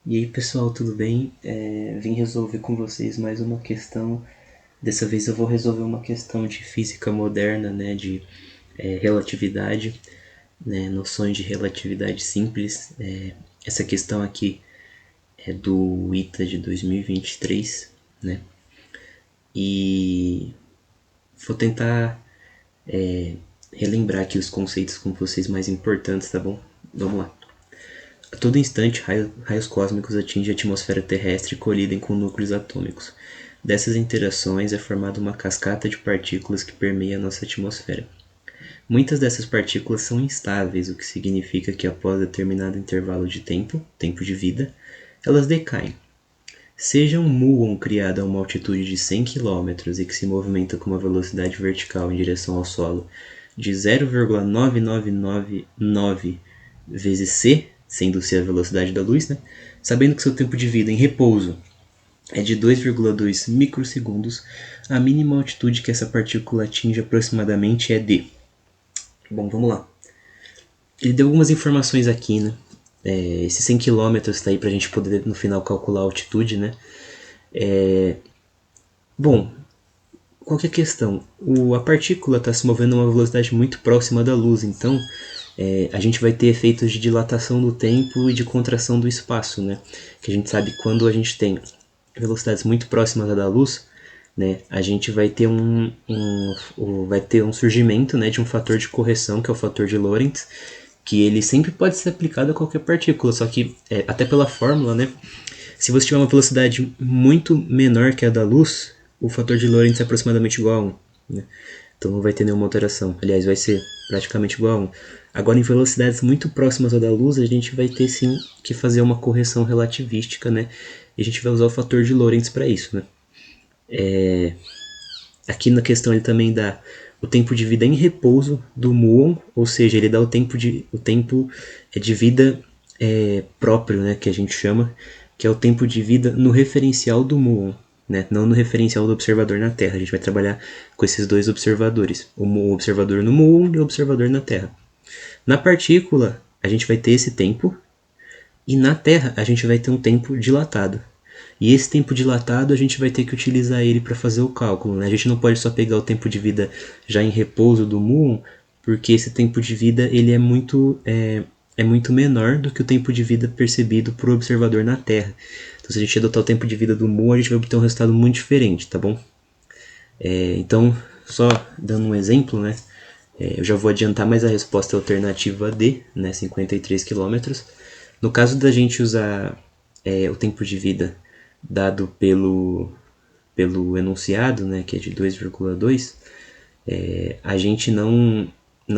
E aí pessoal, tudo bem? Vim resolver com vocês mais uma questão. Dessa vez eu vou resolver uma questão de física moderna, né, de relatividade, né, noções de relatividade simples. Essa questão aqui é do ITA de 2023, né? E vou tentar relembrar aqui os conceitos com vocês mais importantes, tá bom? Vamos lá. A todo instante, raios cósmicos atingem a atmosfera terrestre e colidem com núcleos atômicos. Dessas interações é formada uma cascata de partículas que permeia a nossa atmosfera. Muitas dessas partículas são instáveis, o que significa que após determinado intervalo de tempo de vida, elas decaem. Seja um muon criado a uma altitude de 100 km e que se movimenta com uma velocidade vertical em direção ao solo de 0,9999 vezes c, sendo c a velocidade da luz, né? Sabendo que seu tempo de vida em repouso é de 2,2 microsegundos, a mínima altitude que essa partícula atinge aproximadamente é de... Bom, vamos lá. Ele deu algumas informações aqui, né? Esses 100 km está aí para a gente poder no final calcular a altitude, né? Bom, qual que é a questão? A partícula está se movendo a uma velocidade muito próxima da luz, então a gente vai ter efeitos de dilatação do tempo e de contração do espaço, né? Que a gente sabe que quando a gente tem velocidades muito próximas da luz, né, a gente vai ter vai ter um surgimento, né, de um fator de correção, que é o fator de Lorentz, que ele sempre pode ser aplicado a qualquer partícula, só que até pela fórmula, né, se você tiver uma velocidade muito menor que a da luz, o fator de Lorentz é aproximadamente igual a 1. Né? Então não vai ter nenhuma alteração. Aliás, vai ser praticamente igual a 1. Agora, em velocidades muito próximas à da luz, a gente vai ter sim que fazer uma correção relativística, né? E a gente vai usar o fator de Lorentz para isso, né? Aqui na questão ele também dá o tempo de vida em repouso do muon, ou seja, ele dá o tempo de vida próprio, né, que a gente chama, que é o tempo de vida no referencial do muon, né, não no referencial do observador na Terra. A gente vai trabalhar com esses dois observadores, o observador no muon e o observador na Terra. Na partícula, a gente vai ter esse tempo, e na Terra a gente vai ter um tempo dilatado. E esse tempo dilatado a gente vai ter que utilizar ele para fazer o cálculo. Né? A gente não pode só pegar o tempo de vida já em repouso do muon, porque esse tempo de vida ele é muito menor do que o tempo de vida percebido por observador na Terra. Então, se a gente adotar o tempo de vida do muon, a gente vai obter um resultado muito diferente, tá bom? Então, só dando um exemplo, né? Eu já vou adiantar, mas a resposta é a alternativa D, né? 53 km. No caso da gente usar o tempo de vida dado pelo enunciado, né, que é de 2,2, a gente não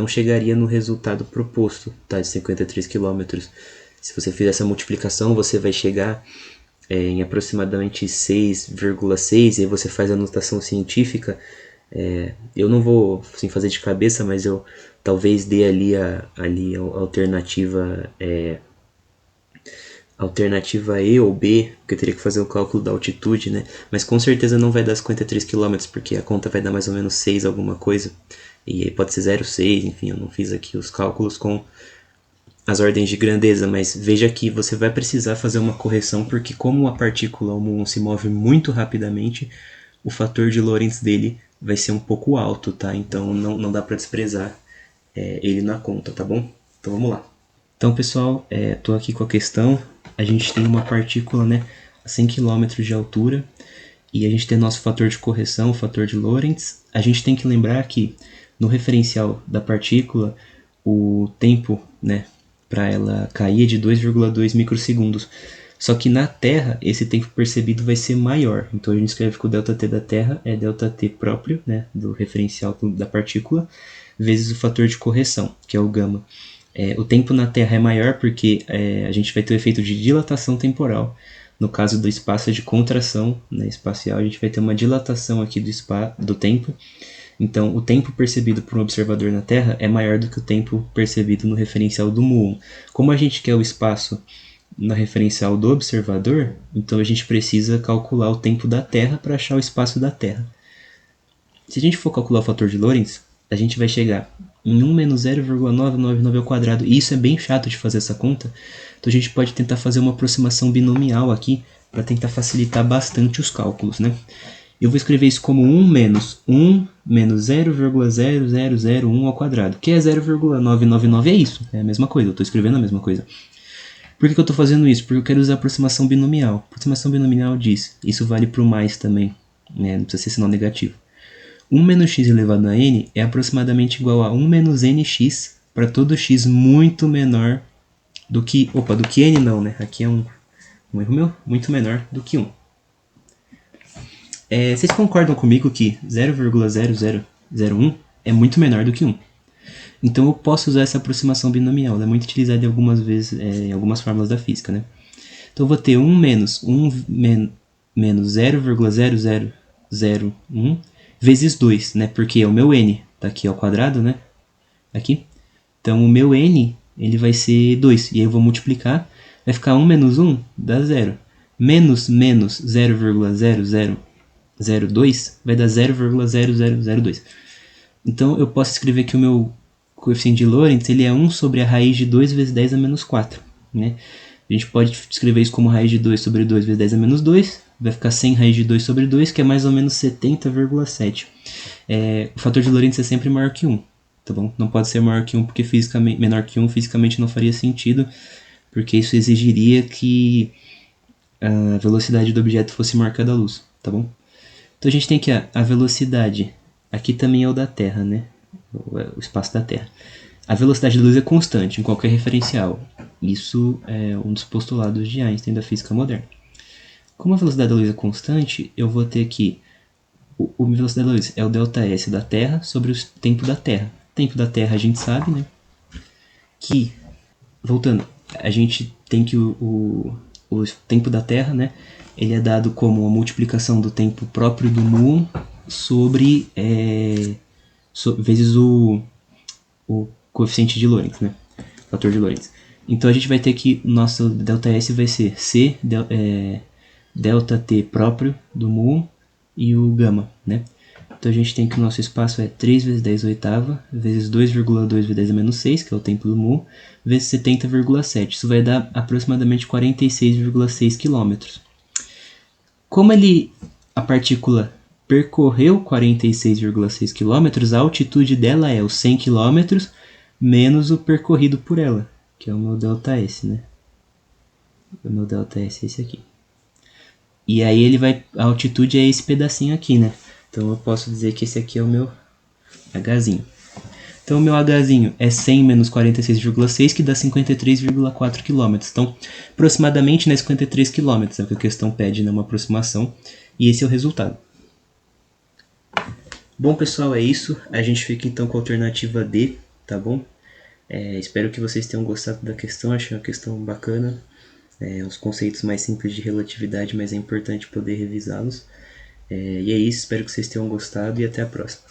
chegaria no resultado proposto, tá, de 53 km. Se você fizer essa multiplicação, você vai chegar em aproximadamente 6,6, e aí você faz a notação científica. Eu não vou assim, fazer de cabeça, mas eu talvez dê ali a alternativa E ou B, porque eu teria que fazer o cálculo da altitude, né? Mas com certeza não vai dar 53 km, porque a conta vai dar mais ou menos 6 alguma coisa. E aí pode ser 0,6, enfim, eu não fiz aqui os cálculos com as ordens de grandeza, mas veja que você vai precisar fazer uma correção, porque como a partícula, o muon, se move muito rapidamente, o fator de Lorentz dele vai ser um pouco alto, tá? Então não dá para desprezar ele na conta, tá bom? Então vamos lá. Então, pessoal, estou aqui com a questão. A gente tem uma partícula, né, a 100 km de altura, e a gente tem nosso fator de correção, o fator de Lorentz. A gente tem que lembrar que no referencial da partícula, o tempo, né, para ela cair é de 2,2 microsegundos. Só que na Terra, esse tempo percebido vai ser maior. Então a gente escreve que o ΔT da Terra é ΔT próprio, né, do referencial da partícula, vezes o fator de correção, que é o gama. O tempo na Terra é maior porque a gente vai ter o efeito de dilatação temporal. No caso do espaço é de contração, né, espacial, a gente vai ter uma dilatação aqui do tempo. Então, o tempo percebido por um observador na Terra é maior do que o tempo percebido no referencial do muon. Como a gente quer o espaço na referencial do observador, então a gente precisa calcular o tempo da Terra para achar o espaço da Terra. Se a gente for calcular o fator de Lorentz, a gente vai chegar em 1 menos 0,999 ao quadrado. E isso é bem chato de fazer essa conta, então a gente pode tentar fazer uma aproximação binomial aqui para tentar facilitar bastante os cálculos, né? Eu vou escrever isso como 1 menos 0,0001 ao quadrado, que é 0,999, é isso, é a mesma coisa, eu estou escrevendo a mesma coisa. Por que eu estou fazendo isso? Porque eu quero usar a aproximação binomial. A aproximação binomial diz, isso vale para o mais também, né? Não precisa ser sinal negativo. 1 menos x elevado a n é aproximadamente igual a 1 menos nx para todo x muito menor do que... Opa, do que n não, né? Aqui é um erro meu, muito menor do que 1. Vocês concordam comigo que 0,0001 é muito menor do que 1? Então eu posso usar essa aproximação binomial, ela é muito utilizada algumas vezes em algumas fórmulas da física, né? Então eu vou ter 1 menos 0,0001 vezes 2, né? Porque é o meu n, tá aqui ao quadrado, né? Aqui. Então o meu n, ele vai ser 2, e aí eu vou multiplicar, vai ficar 1 menos 1 dá 0. Menos 0,0002 vai dar 0,0002. Então eu posso escrever que o meu coeficiente de Lorentz ele é 1 sobre a raiz de 2 vezes 10 a menos 4. Né? A gente pode escrever isso como raiz de 2 sobre 2 vezes 10 a menos 2. Vai ficar 100 raiz de 2 sobre 2, que é mais ou menos 70,7. O fator de Lorentz é sempre maior que 1. Tá bom? Não pode ser maior que 1 porque fisicamente, menor que 1 fisicamente não faria sentido, porque isso exigiria que a velocidade do objeto fosse maior que a da luz. Tá bom? Então a gente tem que a velocidade, aqui também é o da Terra, né? O espaço da Terra. A velocidade da luz é constante em qualquer referencial. Isso é um dos postulados de Einstein da física moderna. Como a velocidade da luz é constante, eu vou ter que a velocidade da luz é o ΔS da Terra sobre o tempo da Terra. O tempo da Terra a gente sabe, né? Que, voltando, a gente tem que o tempo da Terra, né? Ele é dado como a multiplicação do tempo próprio do muon sobre vezes o coeficiente de Lorentz, né? O fator de Lorentz. Então a gente vai ter que nosso ΔS vai ser C delta T próprio do muon e o gama, né? Então a gente tem que o nosso espaço é 3 vezes 10 oitava vezes 2,2 vezes 10 a menos 6, que é o tempo do muon, vezes 70,7. Isso vai dar aproximadamente 46,6 km. Como a partícula percorreu 46,6 km, a altitude dela é os 100 km menos o percorrido por ela, que é o meu ΔS, né? O meu ΔS é esse aqui. E aí a altitude é esse pedacinho aqui, né? Então eu posso dizer que esse aqui é o meu Hzinho. Então o meu Hzinho é 100 menos 46,6, que dá 53,4 km. Então, aproximadamente 53 km, é o que a questão pede, né? Uma aproximação. E esse é o resultado. Bom, pessoal, é isso. A gente fica então com a alternativa D, tá bom? Espero que vocês tenham gostado da questão. Achei uma questão bacana. Os conceitos mais simples de relatividade, mas é importante poder revisá-los. E é isso. Espero que vocês tenham gostado e até a próxima.